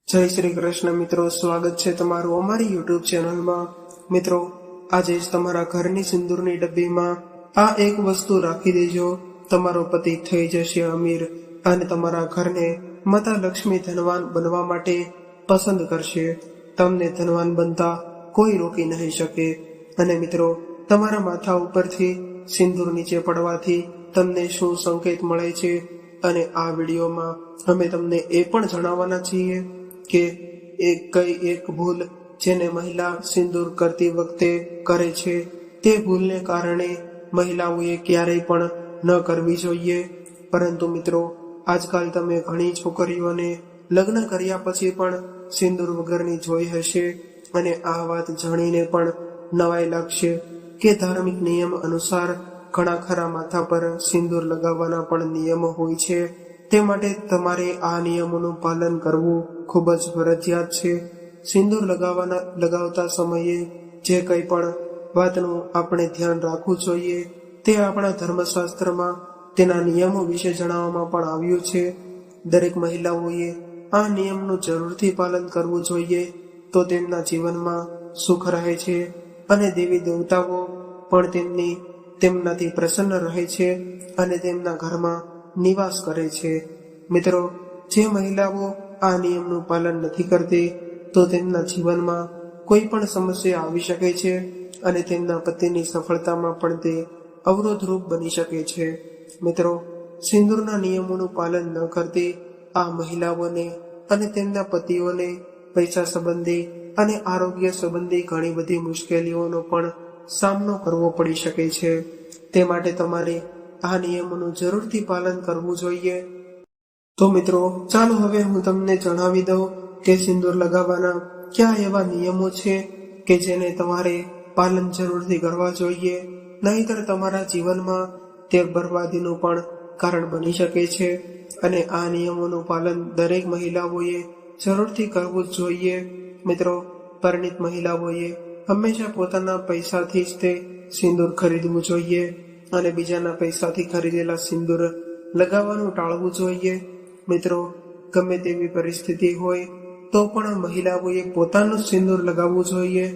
જય શ્રી કૃષ્ણ મિત્રો, સ્વાગત છે તમારું અમારી યુટ્યુબ ચેનલમાં। મિત્રો, આજે જ તમારા ઘરની સિંદૂરની ડબ્બીમાં આ એક વસ્તુ રાખી દેજો, તમારો પતિ થઈ જશે અમીર અને તમારા ઘરને માતા લક્ષ્મી ધનવાન બનવા માટે પસંદ કરશે। તમને ધનવાન બનતા કોઈ રોકી નહીં શકે। અને મિત્રો, તમારા માથા ઉપરથી સિંદૂર નીચે પડવાથી તમને શું સંકેત મળે છે, અને આ વિડીયોમાં અમે તમને એ પણ જણાવવાના છીએ કે એક ભૂલ જેને મહિલા સિંદૂર કરતી વખતે કરે છે, તે ભૂલને કારણે મહિલાઓએ ક્યારેય પણ ન કરવી જોઈએ। પરંતુ મિત્રો, આજકાલ તમે ઘણી છોકરીઓને લગ્ન કર્યા પછી પણ સિંદૂર વગરની જોઈ હશે, અને આ વાત જાણીને પણ નવાઈ લાગશે કે ધાર્મિક નિયમ અનુસાર ઘણા ખરા માથા પર સિંદૂર લગાવવાના પણ નિયમો હોય છે। તે માટે તમારે આ નિયમોનું પાલન કરવું ખૂબ જ ફરજિયાત છે। સિંદૂર લગાવતા સમયે જે કંઈ પણ વાતનું આપણે ધ્યાન રાખવું જોઈએ, તે આપણા ધર્મશાસ્ત્રમાં તેના નિયમો વિશે જણાવવામાં પણ આવ્યું છે। દરેક મહિલાઓએ આ નિયમનું જરૂરથી પાલન કરવું જોઈએ, તો તેમના જીવનમાં સુખ રહે છે અને દેવી દેવતાઓ પણ તેમનાથી પ્રસન્ન રહે છે અને તેમના ઘરમાં નિવાસ કરે છે। મિત્રો, જે મહિલાઓ આ નિયમનું પાલન નથી કરતી, તો તેમના જીવનમાં કોઈ પણ સમસ્યા આવી શકે છે અને તેમના પતિની સફળતામાં પણ તે અવરોધરૂપ બની શકે છે। મિત્રો, સિંદૂરના નિયમોનું પાલન ન કરતી આ મહિલાઓને અને તેમના પતિઓને પૈસા સંબંધી અને આરોગ્ય સંબંધી ઘણી બધી મુશ્કેલીઓનો પણ સામનો કરવો પડી શકે છે। તે માટે તમારે આ નિયમોનું જરૂરથી પાલન કરવું જોઈએ। તો મિત્રો, ચાલો હવે હું તમને જણાવી દઉં કે સિંદૂર લગાવવાના કયા એવા નિયમો છે કે જેને તમારે પાલન જરૂરથી કરવા જોઈએ, નહીંતર તમારા જીવનમાં તે બરબાદીનું પણ કારણ બની શકે છે। અને આ નિયમોનું પાલન દરેક મહિલાઓએ જરૂરથી કરવું જ જોઈએ। મિત્રો, પરિણીત મહિલાઓએ હંમેશા પોતાના પૈસાથી જ તે સિંદૂર ખરીદવું જોઈએ અને બીજાના પૈસાથી ખરીદેલા સિંદૂર લગાવવાનું ટાળવું જોઈએ। મિત્રો, ગમે તેવી પરિસ્થિતિ હોય તો પણ મહિલાઓએ પોતાનું સિંદૂર લગાવવું જોઈએ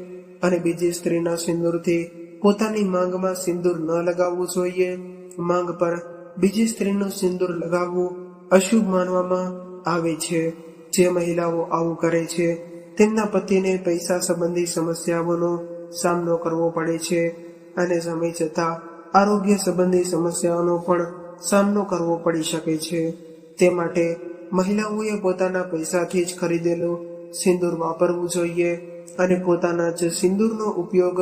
અને બીજી સ્ત્રીના સિંદૂરથી પોતાની માંગમાં સિંદૂર ન લગાવવું જોઈએ। માંગ પર બીજી સ્ત્રીનું સિંદૂર લગાવવું અશુભ માનવામાં આવે છે। જે મહિલાઓ આવું કરે છે, તેમના પતિને પૈસા સંબંધી સમસ્યાઓનો સામનો કરવો પડે છે અને સમય જતાં આરોગ્ય સંબંધી સમસ્યાઓનો પણ સામનો કરવો પડી શકે છે। તે માટે મહિલાઓએ પોતાના પૈસાથી જ ખરીદેલું સિંદૂર વાપરવું જોઈએ અને પોતાના જ સિંદૂરનો ઉપયોગ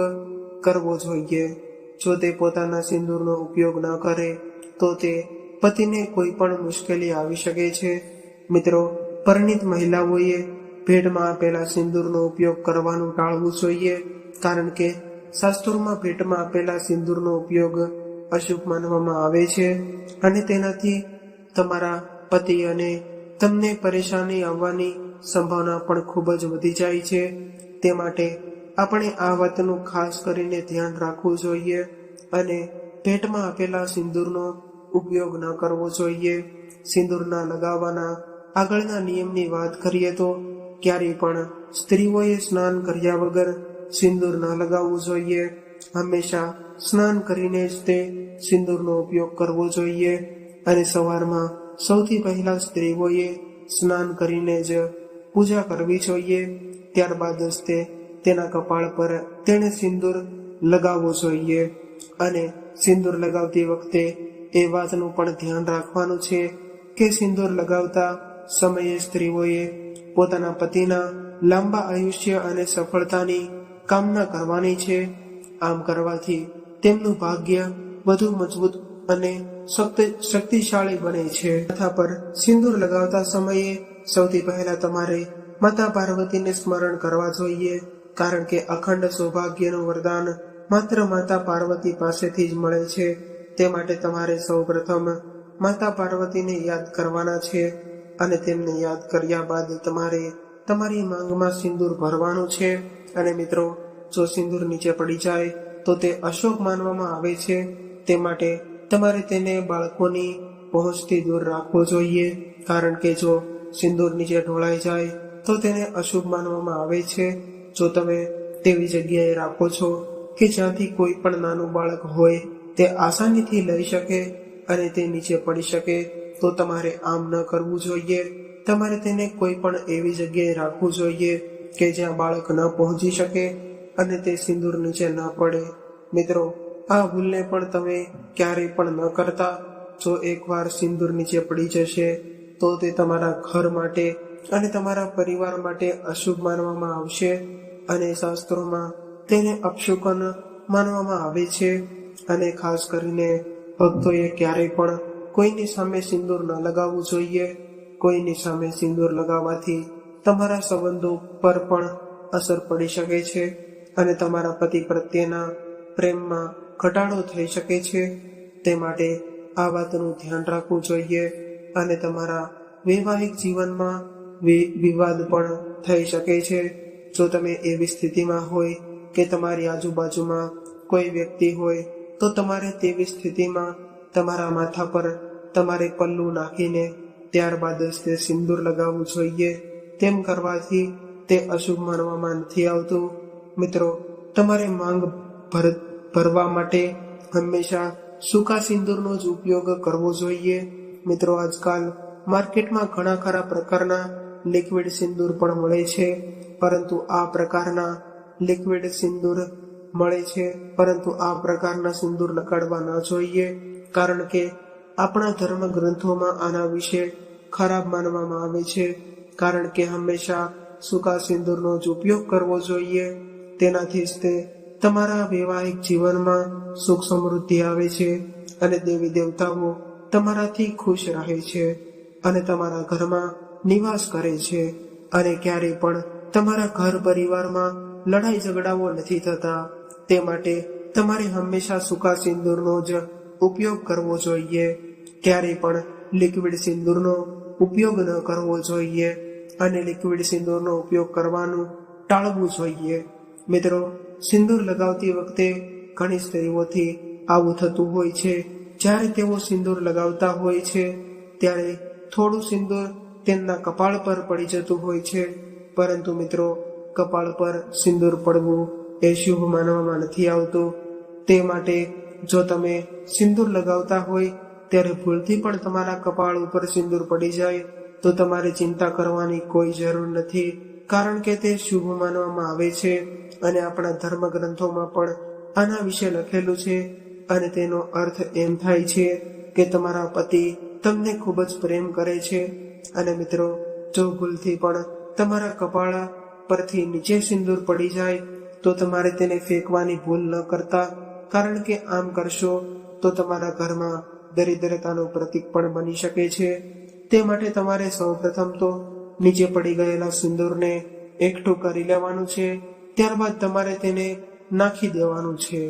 કરવો જોઈએ। જો તે પોતાના સિંદૂરનો ઉપયોગ ન કરે તો તે પતિને કોઈ પણ મુશ્કેલી આવી શકે છે। મિત્રો, પરિણીત મહિલાઓએ ભેટમાં આપેલા સિંદૂરનો ઉપયોગ કરવાનું ટાળવું જોઈએ, કારણ કે શાસ્ત્રોમાં ભેટમાં આપેલા સિંદૂરનો ઉપયોગ અશુભ માનવામાં આવે છે અને તેનાથી તમારા પતિ અને તમને પરેશાની આવવાની સંભાવના પણ ખૂબ જ વધી જાય છે। તે માટે આપણે આ વાતનું ખાસ કરીને ધ્યાન રાખવું જોઈએ અને ભેટમાં આપેલા સિંદૂરનો ઉપયોગ ન કરવો જોઈએ। સિંદૂરના લગાવવાના આગળના નિયમની વાત કરીએ તો ક્યારેય પણ સ્ત્રીઓએ સ્નાન કર્યા વગર સિંદૂર ન લગાવવું જોઈએ। હંમેશા સ્નાન કરીને જ તે સિંદૂરનો ઉપયોગ કરવો જોઈએ અને સવારમાં સૌથી પહેલા સ્ત્રીઓએ સ્નાન કરીને જ પૂજા કરવી જોઈએ। ત્યારબાદ જ તેના કપાળ પર તેણે સિંદૂર લગાવવો જોઈએ। અને સિંદૂર લગાવતી વખતે એ વાતનું પણ ધ્યાન રાખવાનું છે કે સિંદૂર લગાવતા સમયે સ્ત્રીઓએ પોતાના પતિના લાંબા આયુષ્ય અને સફળતાની કામના કરવાની છે। આમ કરવાથી તેમનું ભાગ્ય વધુ મજબૂત અને શક્તિશાળી બને છે। માથા પર સિંદૂર લગાવતા સમયે સૌથી પહેલા તમારે માતા પાર્વતીને સ્મરણ કરવા જોઈએ, કારણ કે અખંડ સૌભાગ્યનું વરદાન માત્ર માતા પાર્વતી પાસેથી જ મળે છે। તે માટે તમારે સૌ પ્રથમ માતા પાર્વતીને યાદ કરવાના છે અને તેમને યાદ કર્યા બાદ તમારે તમારી માંગમાં સિંદૂર ભરવાનું છે। અને મિત્રો, જો સિંદૂર નીચે પડી જાય તો તે અશુભ માનવામાં આવે છે। તે માટે તમારે તેને બાળકોની પહોંચથી દૂર રાખવો જોઈએ, કારણ કે જો સિંદૂર નીચે ઢોળાઈ જાય તો તેને અશુભ માનવામાં આવે છે. જો તમે તેવી જગ્યાએ રાખો છો કે જ્યાંથી કોઈ પણ નાનું બાળક હોય તે આસાનીથી લઈ શકે અને તે નીચે પડી શકે તો તમારે આમ ન કરવું જોઈએ. તમારે તેને કોઈ પણ એવી જગ્યાએ રાખવું જોઈએ કે જ્યાં બાળક ન પહોંચી શકે અને તે સિંદૂર નીચે ન પડે. મિત્રો, આ ભૂલને પણ તમે ક્યારેય પણ ન કરતા. જો એકવાર સિંદૂર નીચે પડી જશે તો તે તમારા ઘર માટે અને તમારા પરિવાર માટે અશુભ માનવામાં આવશે અને શાસ્ત્રોમાં તેને અપશુકન માનવામાં આવે છે. અને ખાસ કરીને ભક્તોએ ક્યારેય પણ કોઈની સામે સિંદૂર ન લગાવવું જોઈએ. કોઈની સામે સિંદૂર લગાવવાથી તમારા સંબંધો પર પણ અસર પડી શકે છે અને તમારા પતિ પ્રત્યેના પ્રેમમાં ઘટાડો થઈ શકે છે. તે માટે આ વાતનું ધ્યાન રાખવું જોઈએ અને તમારા વૈવાહિક જીવનમાં વિવાદ પણ થઈ શકે છે. જો તમે એવી સ્થિતિમાં હોય કે તમારી આજુબાજુમાં કોઈ વ્યક્તિ હોય તો તમારે તેવી સ્થિતિમાં તમારા માથા પર તમારે પલ્લું નાખીને ત્યારબાદ જ તે સિંદૂર લગાવવું જોઈએ. તેમ કરવાથી તે અશુભ માનવામાં નથી આવતું. મિત્રો, તમારે માંગ ભરવા માટે હંમેશા સૂકા સિંદૂરનો જ ઉપયોગ કરવો જોઈએ. મિત્રો, આજકાલ માર્કેટમાં ઘણા ખરા પ્રકારના લિક્વિડ સિંદૂર પણ મળે છે, પરંતુ આ પ્રકારના સિંદૂર લગાડવા ન જોઈએ, કારણ કે આપણા ધર્મ ગ્રંથોમાં આના વિશે ખરાબ માનવામાં આવે છે. કારણ કે હંમેશા સૂકા સિંદૂરનો જ ઉપયોગ કરવો જોઈએ. તેનાથી જ તે તમારા વૈવાહિક જીવનમાં સુખ સમૃદ્ધિ આવે છે અને દેવી દેવતાઓ તમારાથી ખુશ રહે છે અને તમારા ઘરમાં નિવાસ કરે છે અને ક્યારેય પણ તમારા ઘર પરિવારમાં લડાઈ ઝઘડાઓ નથી થતા. તે માટે તમારે હંમેશા સૂકા સિંદૂરનો જ ઉપયોગ કરવો જોઈએ. ક્યારેય પણ લિક્વિડ સિંદૂરનો ઉપયોગ ન કરવો જોઈએ અને લિક્વિડ સિંદૂરનો ઉપયોગ કરવાનું ટાળવું જોઈએ. મિત્રો, સિંદૂર લગાવતી વખતે ઘણી સ્ત્રીઓથી આવું થતું હોય છે. જ્યારે તેઓ સિંદૂર લગાવતા હોય છે ત્યારે થોડું સિંદૂર તેમના કપાળ પર પડી જતું હોય છે, પરંતુ મિત્રો, કપાળ પર સિંદૂર પડવું એ શુભ માનવામાં નથી આવતું. તે માટે જો તમે સિંદૂર લગાવતા હોય ત્યારે ભૂલથી પણ તમારા કપાળ ઉપર સિંદૂર પડી જાય તો તમારે ચિંતા કરવાની કોઈ જરૂર નથી, કારણ કે તે શુભ માનવામાં આવે છે અને આપણા ધર્મ ગ્રંથોમાં પણ આના વિશે લખેલું છે. અને તેનો અર્થ એમ થાય છે કે તમારા પતિ તમને ખૂબ જ પ્રેમ કરે છે. અને મિત્રો, જો ભૂલથી પણ તમારા કપાળ પરથી નીચે સિંદૂર પડી જાય તો તમારે તેને ફેંકવાની ભૂલ ન કરતા, કારણ કે આમ કરશો તો તમારા ઘરમાં દરિદ્રતાનું પ્રતીક પણ બની શકે છે. તે માટે તમારે સૌપ્રથમ તો નીચે પડી ગયેલા સિંદૂરને એકઠું કરી લેવાનું છે. ત્યારબાદ તમારે તેને નાખી દેવાનું છે.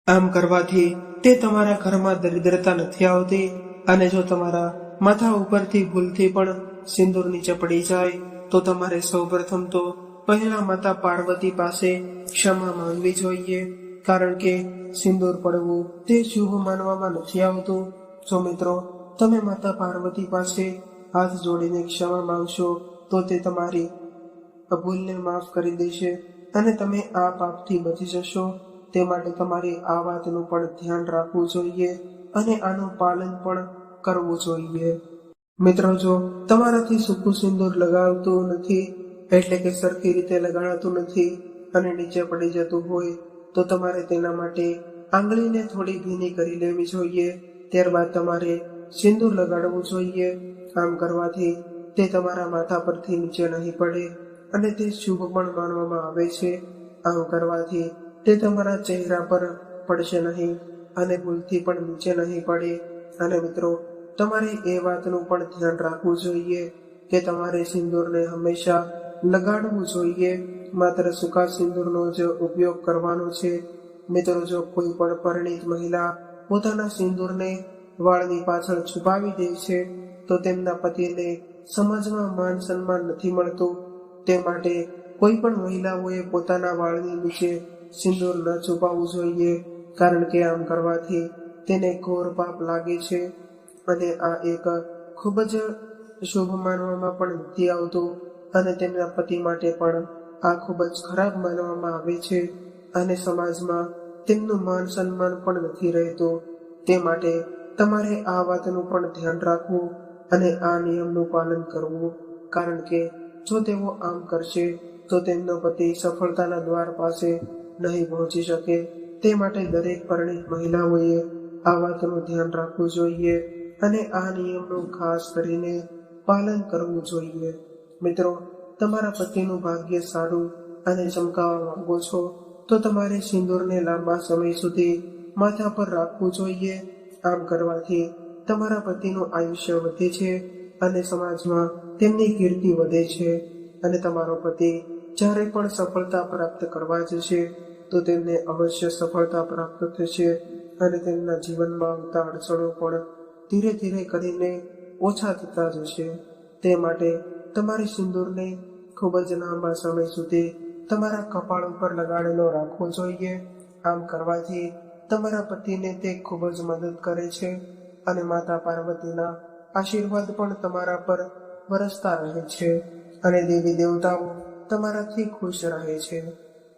આમ કરવાથી તે તમારા ઘરમાં દરિદ્રતા નથી આવતી. અને જો તમારા માથા ઉપરથી ભૂલથી પણ સિંદૂર નીચે પડી જાય તો તમારે સૌપ્રથમ તો પહેલા માતા પાર્વતી પાસે ક્ષમા માંગવી જોઈએ, કારણ કે સિંદૂર પડવું તે શુભ માનવામાં નથી આવતું. જો મિત્રો, તમે માતા પાર્વતી પાસે હાથ જોડીને ક્ષમા માંગશો તો તે તમારી ભૂલને માફ કરી દેશે અને તમે આ પાપથી બચી જશો. તે માટે તમારે આ વાતનું પણ ધ્યાન રાખવું જોઈએ અને આનું પાલન પણ કરવું જોઈએ. મિત્રો, જો તમારાથી સૂકું સિંદૂર લગાવતું નથી, એટલે કે સરખી રીતે લગાડાતું નથી અને નીચે પડી જતું હોય તો તમારે તેના માટે આંગળીને થોડી ભીની કરી લેવી જોઈએ. ત્યારબાદ તમારે સિંદૂર લગાડવું જોઈએ. આમ કરવાથી તે તમારા માથા પરથી નીચે નહીં પડે અને તે શુભ પણ માનવામાં આવે છે. આમ કરવાથી તે તમારા ચહેરા પર પડશે નહીં અને ભૂલથી પણ નીચે નહીં પડે. અને મિત્રો, તમારે એ વાતનું પણ ધ્યાન રાખવું જોઈએ કે તમારે સિંદૂરને હંમેશા લગાડવું જોઈએ. માત્ર સૂકા સિંદૂરનો જ ઉપયોગ કરવાનો છે. મિત્રો, જો કોઈ પણ પરિણીત મહિલા પોતાના સિંદૂરને વાળની પાછળ છુપાવી દે છે તો તેમના પતિને સમાજમાં માન સન્માન નથી મળતું. તે માટે કોઈ પણ મહિલાઓએ પોતાના વાળની નીચે સિંદૂર ન છુપાવવું જોઈએ, કારણ કે આમ કરવાથી તેને ઘોર પાપ લાગે છે અને આ એક ખૂબ જ શુભ માનવામાં પણ નથી આવતું અને તેમના પતિ માટે પણ આ ખૂબ જ ખરાબ માનવામાં આવે છે અને સમાજમાં તેમનું માન સન્માન પણ નથી રહેતું. તે માટે તમારે આ વાતનું પણ ધ્યાન રાખવું અને આ નિયમનું પાલન કરવું, કારણ કે જો તેઓ આમ કરશે તો તેમનો પતિ સફળતાના દ્વાર પાસે નહીં પહોંચી શકે. તે માટે દરેક પરિણીત મહિલાઓએ આ વાતનું ધ્યાન રાખવું જોઈએ અને આ નિયમનું ખાસ કરીને પાલન કરવું જોઈએ. મિત્રો, તમારા પતિનું ભાગ્ય સારું અને ચમકાવવા માંગો છો તો તમારે સિંદૂરને લાંબા સમય સુધી માથા પર રાખવું જોઈએ. આમ કરવાથી તમારા પતિનું આયુષ્ય વધે છે અને સમાજમાં તેમની કીર્તિ વધે છે અને તમારો પતિ જ્યારે પણ સફળતા પ્રાપ્ત કરવા જશે તો તેમને અવશ્ય સફળતા પ્રાપ્ત થશે અને તેમના જીવનમાં આવતા અડચણો પણ ધીરે ધીરે કરીને ઓછા થતા જશે. તે માટે તમારે સિંદૂરને ખૂબ જ લાંબા સમય સુધી તમારા કપાળ ઉપર લગાડેલો રાખવો જોઈએ. આમ કરવાથી તમારા પતિને તે ખૂબ જ મદદ કરે છે અને માતા પાર્વતીના આશીર્વાદ પણ તમારા પર વરસતા રહે છે અને દેવી દેવતાઓ તમારાથી ખુશ રહે છે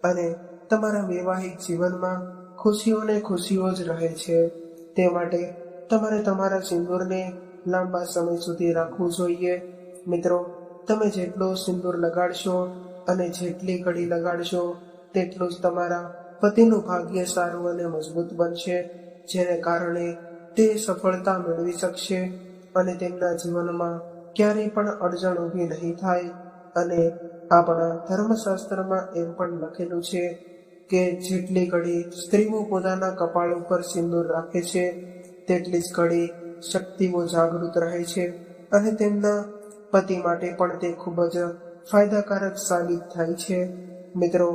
અને તમારા વૈવાહિક જીવનમાં ખુશીઓને ખુશીઓ જ રહે છે. તે માટે તમારે તમારા સિંદૂરને લાંબા સમય સુધી રાખવું જોઈએ. મિત્રો, તમે જેટલો સિંદૂર લગાડશો અને જેટલી ઘડી લગાડશો તેટલું જ તમારા પતિનું ભાગ્ય સારું અને મજબૂત બનશે, જેને કારણે તે સફળતા મેળવી શકશે અને તેમના જીવનમાં ક્યારેય પણ અડચણ ઊભી નહીં થાય. અને આપણા ધર્મશાસ્ત્રમાં એમ પણ લખેલું છે કે જેટલી ઘડી સ્ત્રીઓ પોતાના કપાળ ઉપર સિંદૂર રાખે છે તેટલી જ ઘડી શક્તિઓ જાગૃત રહે છે અને તેમના પતિ માટે પણ તે ખૂબ જ ફાયદાકારક સાબિત થાય છે. મિત્રો,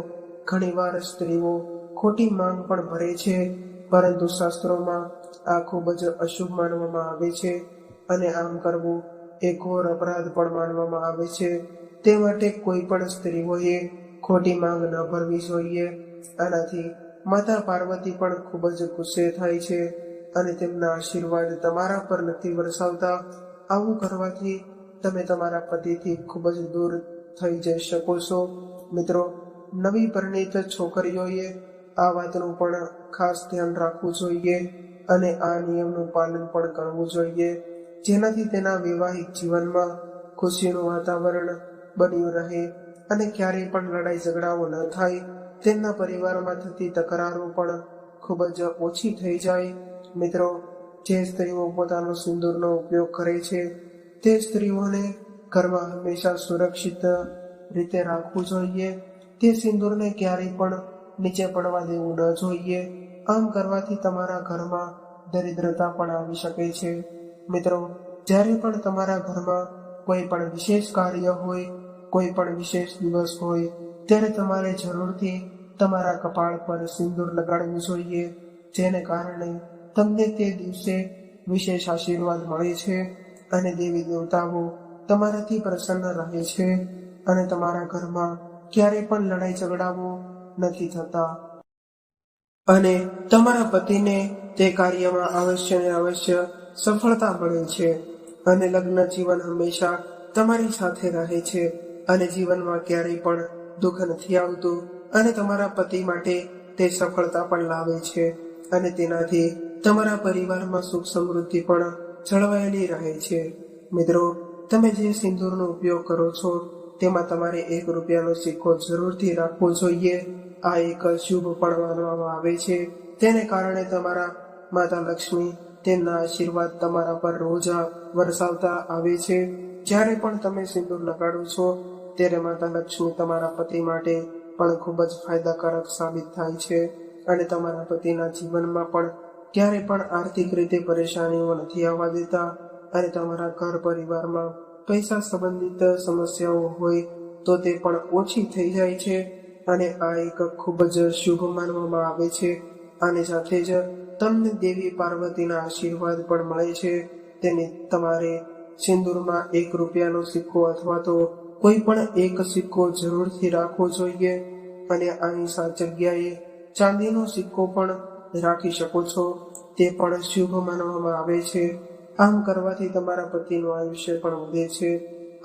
ઘણીવાર સ્ત્રીઓ ખોટી માંગ પણ ભરે છે, પરંતુ શાસ્ત્રોમાં આ ખૂબ જ અશુભ માનવામાં આવે છે અને આમ કરવું એ ઘોર અપરાધ પણ માનવામાં આવે છે. તે માટે કોઈ પણ સ્ત્રીઓએ ખોટી માંગ ન ભરવી જોઈએ. આનાથી માતા પાર્વતી પણ ખૂબ જ ગુસ્સે થાય છે અને તેમના આશીર્વાદ તમારા પર નથી વરસાવતા. આવું કરવાથી તમે તમારા પતિથી ખૂબ જ દૂર થઈ જઈ શકો છો. મિત્રો, નવી પરિણીત છોકરીઓએ આ વાતનું પણ ખાસ ધ્યાન રાખવું જોઈએ અને આ નિયમનું પાલન પણ કરવું જોઈએ, જેનાથી તેના વૈવાહિક જીવનમાં ખુશીનું વાતાવરણ બન્યું રહે અને ક્યારેય પણ લડાઈ ઝઘડાઓ ન થાય. તેમના પરિવારમાં થતી તકરારો પણ ખૂબ જ ઓછી થઈ જાય. મિત્રો, જે સ્ત્રીઓ પોતાનો સિંદૂરનો ઉપયોગ કરે છે તે સ્ત્રીઓને ઘરમાં હંમેશા સુરક્ષિત રીતે રાખવું જોઈએ. તે સિંદૂરને ક્યારેય પણ નીચે પડવા દેવું ન જોઈએ. આમ કરવાથી તમારા ઘરમાં દરિદ્રતા પણ આવી શકે છે. મિત્રો, જ્યારે પણ તમારા ઘરમાં કોઈ પણ વિશેષ કાર્ય હોય, કોઈ પણ વિશેષ દિવસ હોય, ત્યારે તમારે જરૂરથી તમારા કપાળ પર સિંદૂર લગાડવું જોઈએ, જેને કારણે તમને તે દિવસે વિશેષ આશીર્વાદ મળે છે અને દેવી દેવતાઓ તમારાથી પ્રસન્ન રહે છે અને તમારા ઘરમાં ક્યારેય પણ લડાઈ ઝઘડાઓ નથી થતા અને તમારા પતિને તે કાર્યમાં અવશ્ય ને અવશ્ય સફળતા મળે છે અને લગ્ન જીવન હંમેશા તમારી સાથે રહે છે અને જીવનમાં ક્યારેય પણ દુઃખ નથી આવતું અને તમારા પતિ માટે તે સફળતા પણ લાવે છે અને તેનાથી તમારા પરિવારમાં સુખ સમૃદ્ધિ પણ જળવાયેલી રહે છે. મિત્રો, તમે જે સિંદૂરનો ઉપયોગ કરો છો તેમાં તમારે ₹1નો સિક્કો જરૂરથી રાખવો જોઈએ. આ એક શુભ પણ માનવામાં આવે છે. તેને કારણે તમારા માતા લક્ષ્મી તેમના આશીર્વાદ તમારા પર રોજ વરસાવતા આવે છે. જ્યારે પણ તમે સિંદૂર લગાડો છો ત્યારે માતા લક્ષ્મી તમારા પતિ માટે પણ ખૂબ જ ફાયદાકારક સાબિત થાય છે અને તમારા પતિના જીવનમાં પણ ક્યારે પણ આર્થિક રીતે પરેશાનીઓ નથી આવવા દેતા અને તમારા ઘર પરિવારમાં પૈસા સંબંધિત સમસ્યાઓ હોય તો તે પણ ઓછી થઈ જાય છે અને આ એક ખૂબ જ શુભ માનવામાં આવે છે. આની સાથે જ તમને દેવી પાર્વતીના આશીર્વાદ પણ મળે છે. તેને તમારે સિંદૂરમાં ₹1નો સિક્કો અથવા તો કોઈ પણ એક સિક્કો જરૂરથી રાખવો જોઈએ અને આની જગ્યાએ ચાંદીનો સિક્કો પણ રાખી શકો છો. તે પણ શુભ માનવામાં આવે છે આમ કરવાથી તમારા પતિનું આયુષ્ય પણ વધે છે.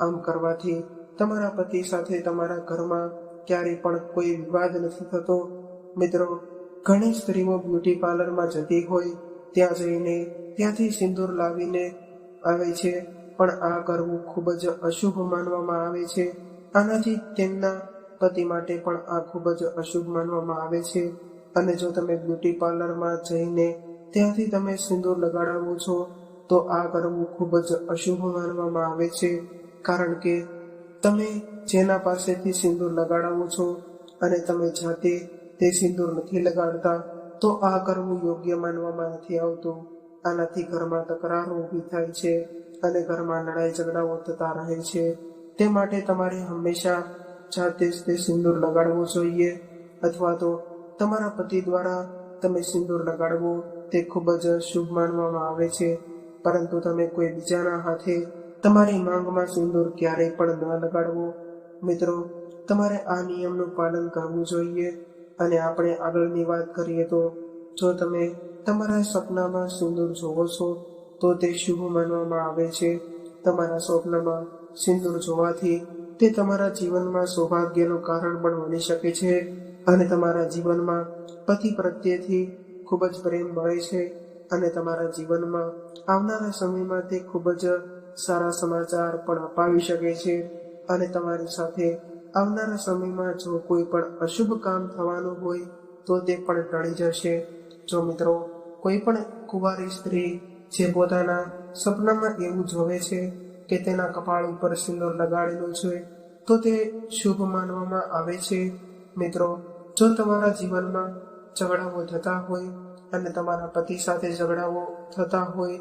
આમ કરવાથી તમારા પતિ સાથે તમારા ઘરમાં ક્યારેય પણ કોઈ વિવાદ નથી થતો. મિત્રો, ઘણી સ્ત્રીઓ બ્યુટી પાર્લરમાં જતી હોય ત્યાં જઈને ત્યાંથી સિંદૂર લાવીને આવે છે, પણ આ કરવું ખૂબ જ અશુભ માનવામાં આવે છે. આનાથી તેમના પતિ માટે પણ આ ખૂબ જ અશુભ માનવામાં આવે છે. અને જો તમે બ્યુટી પાર્લરમાં જઈને ત્યાંથી તમે સિંદૂર લગાડાવો છો તો આ કરવું ખૂબ જ અશુભ માનવામાં આવે છે. કારણ કે તમે જેના પાસેથી સિંદૂર લગાડાવો છો અને તમે જાતે તે સિંદૂર નથી લગાડતા તો આ કરવું યોગ્ય માનવામાં નથી આવતું. આનાથી ઘરમાં તકરારો ઊભી થાય છે અને ઘરમાં લડાઈ ઝઘડાઓ થતા રહે છે. તે માટે તમારે હંમેશા જાતે જ તે સિંદૂર લગાડવો જોઈએ, અથવા તો તમારા પતિ દ્વારા તમે સિંદૂર લગાડવો તે ખૂબ જ શુભ માનવામાં આવે છે. પરંતુ તમે કોઈ બીજાના હાથે તમારી માંગમાં સિંદૂર ક્યારેય પણ ન લગાડવો. મિત્રો, તમારે આ નિયમનું પાલન કરવું જોઈએ. અને આપણે આગળની વાત કરીએ તો જો તમે તમારા સપનામાં સિંદૂર જોવો છો તો તે શુભ માનવામાં આવે છે. તમારા સ્વપ્નમાં સિંદૂર જોવાથી તે તમારા જીવનમાં સૌભાગ્યનું કારણ પણ બની શકે છે અને તમારા જીવનમાં પતિ પ્રત્યેથી ખૂબ જ પ્રેમ મળે છે અને તમારા જીવનમાં આવનારા સમયમાં તે ખૂબ જ સારા સમાચાર પણ અપાવી શકે છે. અને તમારી સાથે આવનારા સમયમાં જો કોઈ પણ અશુભ કામ થવાનું હોય તો તે પણ ટળી જશે. જો મિત્રો, કોઈ પણ કુંવારી સ્ત્રી જે પોતાના સપનામાં એવું જોવે છે કે તેના કપાળ ઉપર સિંદૂર લગાડેલું છે તો તે શુભ માનવામાં આવે છે. મિત્રો, જો તમારા જીવનમાં ઝઘડાઓ થતા હોય અને તમારા પતિ સાથે ઝઘડાઓ થતા હોય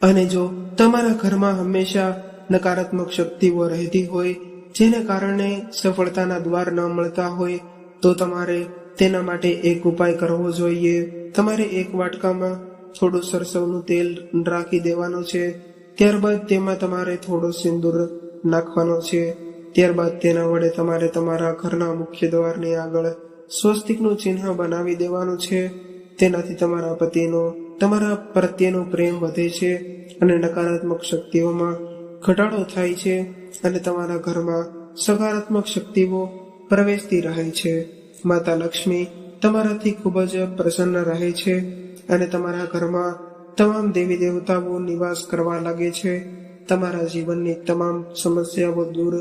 અને જો તમારા ઘરમાં હંમેશા નકારાત્મક શક્તિઓ રહેતી હોય જેને કારણે સફળતાના દ્વાર ન મળતા હોય તો તમારે તેના માટે એક ઉપાય કરવો જોઈએ. તમારે એક વાટકામાં થોડું સરસવનું તેલ રાખી દેવાનું છે. ત્યારબાદ તેમાં તમારે થોડો સિંદૂર નાખવાનો છે. ત્યારબાદ તેના વડે તમારે તમારા ઘરના મુખ્ય દ્વારની આગળ સ્વસ્તિકનું ચિહ્ન બનાવી દેવાનું છે. તેનાથી તમારા પતિનો તમારા પ્રત્યેનો પ્રેમ વધે છે અને નકારાત્મક શક્તિઓમાં ઘટાડો થાય છે અને તમારા ઘરમાં સકારાત્મક શક્તિઓ પ્રવેશતી રહે છે. માતા લક્ષ્મી તમારાથી ખૂબ જ પ્રસન્ન રહે છે અને તમારા ઘરમાં તમામ દેવી દેવતાઓ નિવાસ કરવા લાગે છે. તમારા જીવનની તમામ સમસ્યાઓ દૂર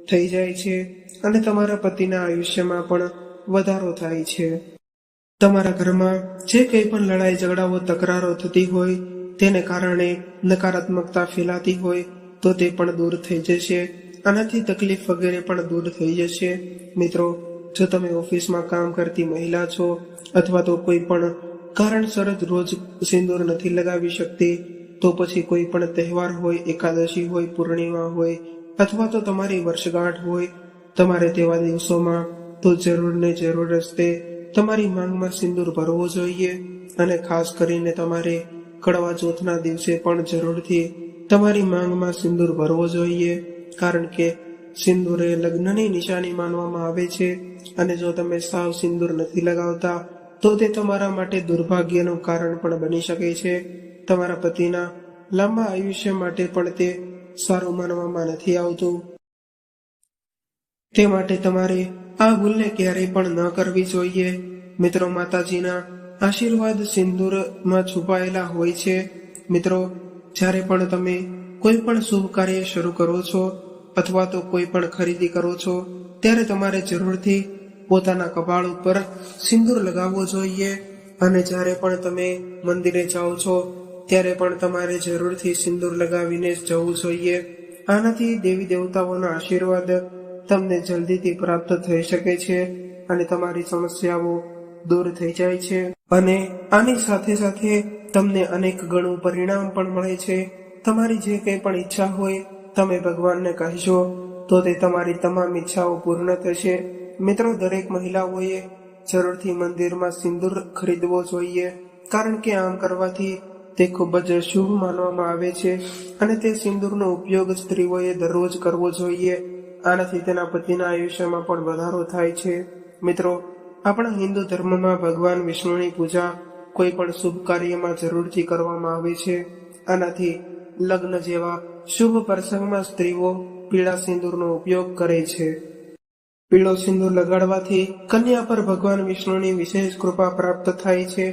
થઈ જાય છે અને તમારા પતિના આયુષ્યમાં પણ વધારો થાય છે. તમારા ઘરમાં જે કંઈ પણ લડાઈ ઝઘડાઓ તકરારો થતી હોય તેને કારણે નકારાત્મકતા ફેલાતી હોય તો તે પણ દૂર થઈ જશે. આનાથી તકલીફ વગેરે પણ દૂર થઈ જશે. મિત્રો, જો તમે ઓફિસમાં કામ કરતી મહિલા છો અથવા તો કોઈ પણ કારણસર જ રોજ સિંદૂર નથી લગાવી શકતી તો પછી કોઈ પણ તહેવાર હોય, એકાદશી હોય, પૂર્ણિમા હોય અથવા તો તમારી વર્ષગાંઠ હોય, તમારે તેવા દિવસોમાં તો જરૂર ને જરૂર રસ્તે તમારી માંગમાં સિંદૂર ભરવો જોઈએ. અને ખાસ કરીને તમારે કડવા ચોથના દિવસે પણ જરૂરથી તમારી માંગમાં સિંદૂર ભરવો જોઈએ. કારણ કે સિંદૂર એ લગ્નની નિશાની માનવામાં આવે છે અને જો તમે સાવ સિંદૂર નથી લગાવતા તો તે તમારા માટે દુર્ભાગ્યનું કારણ પણ બની શકે છે. તમારા પતિના લાંબા આયુષ્ય માટે પણ તે સારું માનવામાં નથી આવતું. તે માટે તમારે આ ભૂલને ક્યારેય પણ ન કરવી જોઈએ. મિત્રો, માતાજીના આશીર્વાદ સિંદૂરમાં છુપાયેલા હોય છે. મિત્રો, જ્યારે પણ તમે કોઈ પણ શુભ કાર્ય શરૂ કરો છો અથવા તો કોઈ પણ ખરીદી કરો છો ત્યારે તમારે જરૂરથી પોતાના કપાળ ઉપર સિંદૂર લગાવવો જોઈએ. અને જ્યારે પણ તમે મંદિરે જાઓ છો ત્યારે પણ તમારે જરૂરથી સિંદૂર લગાવીને જ જવું જોઈએ. આનાથી દેવી દેવતાઓના આશીર્વાદ તમને જલ્દીથી પ્રાપ્ત થઈ શકે છે અને તમારી સમસ્યાઓ દૂર થઈ જાય છે. અને આની સાથે સાથે તમને અનેક ગણું પરિણામ પણ મળે છે. તમારી જે કંઈ પણ ઈચ્છા હોય તમે ભગવાનને કહેશો તો તે તમારી તમામ ઈચ્છાઓ પૂર્ણ થશે. મિત્રો, દરેક મહિલાઓએ જરૂરથી મંદિરમાં સિંદૂર ખરીદવો જોઈએ, કારણ કે આમ કરવાથી તે ખૂબ જ શુભ માનવામાં આવે છે અને તે સિંદૂરનો ઉપયોગ સ્ત્રીઓએ દરરોજ કરવો જોઈએ. આનાથી તેના પતિના આયુષ્યમાં પણ વધારો થાય છે. મિત્રો, આપણા હિન્દુ ધર્મમાં ભગવાન વિષ્ણુની પૂજા કોઈ પણ શુભ કાર્યમાં જરૂરથી કરવામાં આવે છે આનાથી લગ્ન જેવા શુભ પ્રસંગમાં સ્ત્રીઓ પીળા સિંદૂરનો ઉપયોગ કરે છે. પીળો સિંદૂર લગાડવાથી કન્યા પર ભગવાન વિષ્ણુની વિશેષ કૃપા પ્રાપ્ત થાય છે.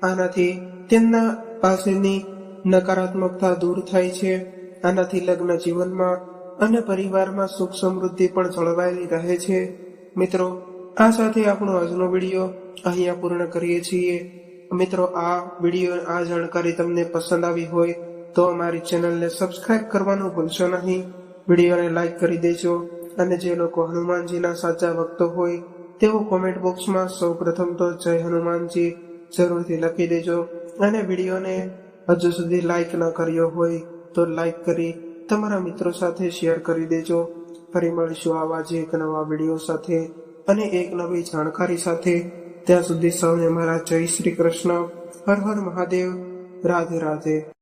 આનાથી તેમના પાસેની નકારાત્મકતા દૂર થાય છે. આનાથી લગ્ન જીવનમાં અને પરિવારમાં સુખ સમૃદ્ધિ પણ જળવાયેલી રહે છે. મિત્રો, આ સાથે આપણો આજનો વિડીયો અહીંયા પૂર્ણ કરીએ છીએ. મિત્રો, આ વિડીયો, આ જાણકારી તમને પસંદ આવી હોય તો અમારી ચેનલને સબસ્ક્રાઇબ કરવાનું ભૂલશો નહીં. વિડીયોને લાઈક કરી દેજો અને જે લોકો હનુમાનજીના સાચા ભક્તો હોય તેઓ કોમેન્ટ બોક્સમાં સૌ પ્રથમ તો જય હનુમાનજી જરૂરથી લખી દેજો અને વિડીયોને હજુ સુધી લાઈક ન કર્યો હોય તો લાઈક કરી તમારા મિત્રો સાથે શેર કરી દેજો. ફરી મળીશું આવા જ એક નવા વિડીયો સાથે અને એક નવી જાણકારી સાથે. ત્યાં સુધી સૌને મારા જય શ્રી કૃષ્ણ. હર હર મહાદેવ. રાધે રાધે.